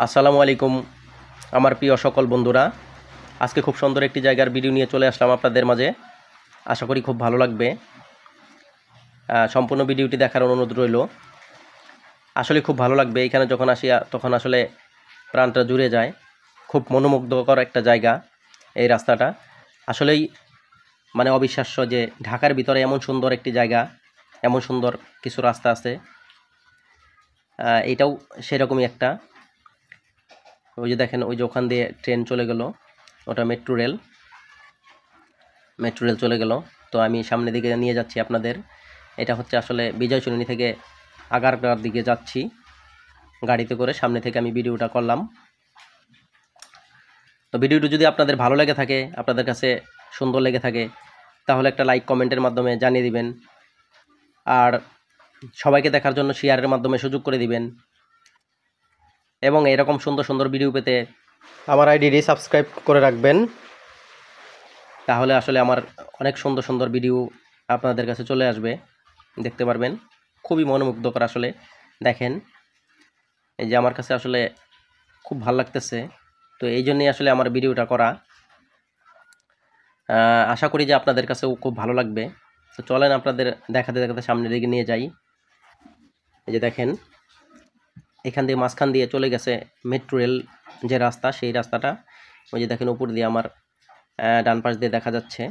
আসসালামু আলাইকুম আমার প্রিয় সকল বন্ধুরা। আজকে খুব সুন্দর একটি জায়গার ভিডিও নিয়ে চলে আসলাম আপনাদের মাঝে। আশা করি খুব ভালো লাগবে। সম্পূর্ণ ভিডিওটি দেখার অনুরোধ রইল। আসলে খুব ভালো লাগবে। এখানে যখন আসি তখন আসলে প্রাণটা জুড়ে যায়। খুব মনোমুগ্ধকর একটা জায়গা এই রাস্তাটা। আসলেই মানে অবিশ্বাস্য যে ঢাকার ভিতরে এমন সুন্দর একটি জায়গা, এমন সুন্দর কিছু রাস্তা আছে। এটাও সেরকমই একটা। ওই যে দেখেন, ওই যে ওখান দিয়ে ট্রেন চলে গেল, ওটা মেট্রো রেল চলে গেল। তো আমি সামনের দিকে নিয়ে যাচ্ছি আপনাদের। এটা হচ্ছে আসলে বিজয়সরণী থেকে আগারগাঁওর দিকে যাচ্ছি গাড়িতে করে। সামনে থেকে আমি ভিডিওটা করলাম। তো ভিডিওটি যদি আপনাদের ভালো লেগে থাকে, আপনাদের কাছে সুন্দর লেগে থাকে, তাহলে একটা লাইক কমেন্টের মাধ্যমে জানিয়ে দিবেন। আর সবাইকে দেখার জন্য শেয়ারের মাধ্যমে সুযোগ করে দিবেন। এবং এরকম সুন্দর সুন্দর ভিডিও পেতে আমার আইডিটি সাবস্ক্রাইব করে রাখবেন। তাহলে আসলে আমার অনেক সুন্দর সুন্দর ভিডিও আপনাদের কাছে চলে আসবে, দেখতে পারবেন। খুবই মনোমুগ্ধকর আসলে। দেখেন, এই যে আমার কাছে আসলে খুব ভালো লাগতেছে। তো এই জন্যই আসলে আমার ভিডিওটা করা। আশা করি যে আপনাদের কাছেও খুব ভালো লাগবে। তো চলেন আপনাদের দেখাতে দেখাতে সামনের দিকে নিয়ে যাই। এই যে দেখেন, এখান দিয়ে মাঝখান দিয়ে চলে গেছে মেট্রো রেল যে রাস্তা, সেই রাস্তাটা। ওই যে দেখেন, উপর দিয়ে আমার ডান পাশ দিয়ে দেখা যাচ্ছে।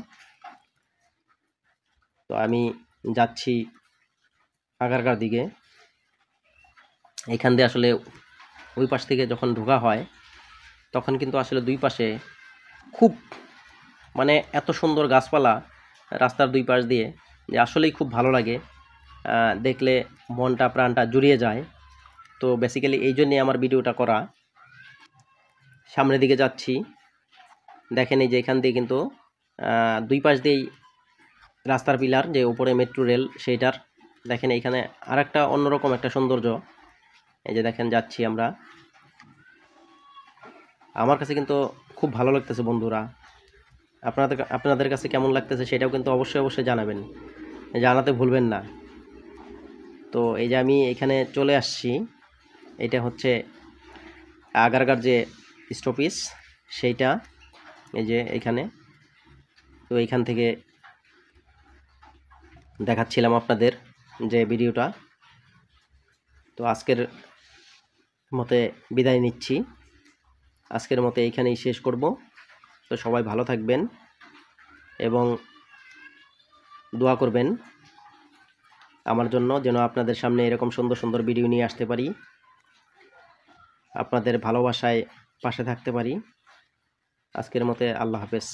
তো আমি যাচ্ছি আগারগাঁওর দিকে। এখান দিয়ে আসলে ওই পাশ থেকে যখন ঢোকা হয়, তখন কিন্তু আসলে দুই পাশে খুব মানে এত সুন্দর গাছপালা রাস্তার দুই পাশ দিয়ে, যে আসলেই খুব ভালো লাগে। দেখলে মনটা প্রাণটা জুড়িয়ে যায়। তো বেসিক্যালি এই জন্যই আমার ভিডিওটা করা। সামনের দিকে যাচ্ছি। দেখেন, এই যে এখান দিয়ে কিন্তু দুই পাশ দিয়েই রাস্তার পিলার, যে উপরে মেট্রো রেল সেইটার। দেখেন এইখানে আর একটা অন্যরকম একটা সৌন্দর্য। এই যে দেখেন, যাচ্ছি আমরা। আমার কাছে কিন্তু খুব ভালো লাগতেছে বন্ধুরা। আপনাদের কাছে কেমন লাগতেছে সেটাও কিন্তু অবশ্যই জানাবেন, জানাতে ভুলবেন না। তো এই যে আমি এখানে চলে আসছি। এটা হচ্ছে আগারগাঁওর যে স্টপেজ সেইটা। এই যে এখানে। তো এইখান থেকে দেখাচ্ছিলাম আপনাদের যে ভিডিওটা। তো আজকের মতে বিদায় নিচ্ছি। আজকের মতে এইখানেই শেষ করব। তো সবাই ভালো থাকবেন এবং দোয়া করবেন আমার জন্য, যেন আপনাদের সামনে এরকম সুন্দর সুন্দর ভিডিও নিয়ে আসতে পারি, আপনাদের ভালোবাসায় পাশে থাকতে পারি। আজকের মতে আল্লাহ হাফেজ।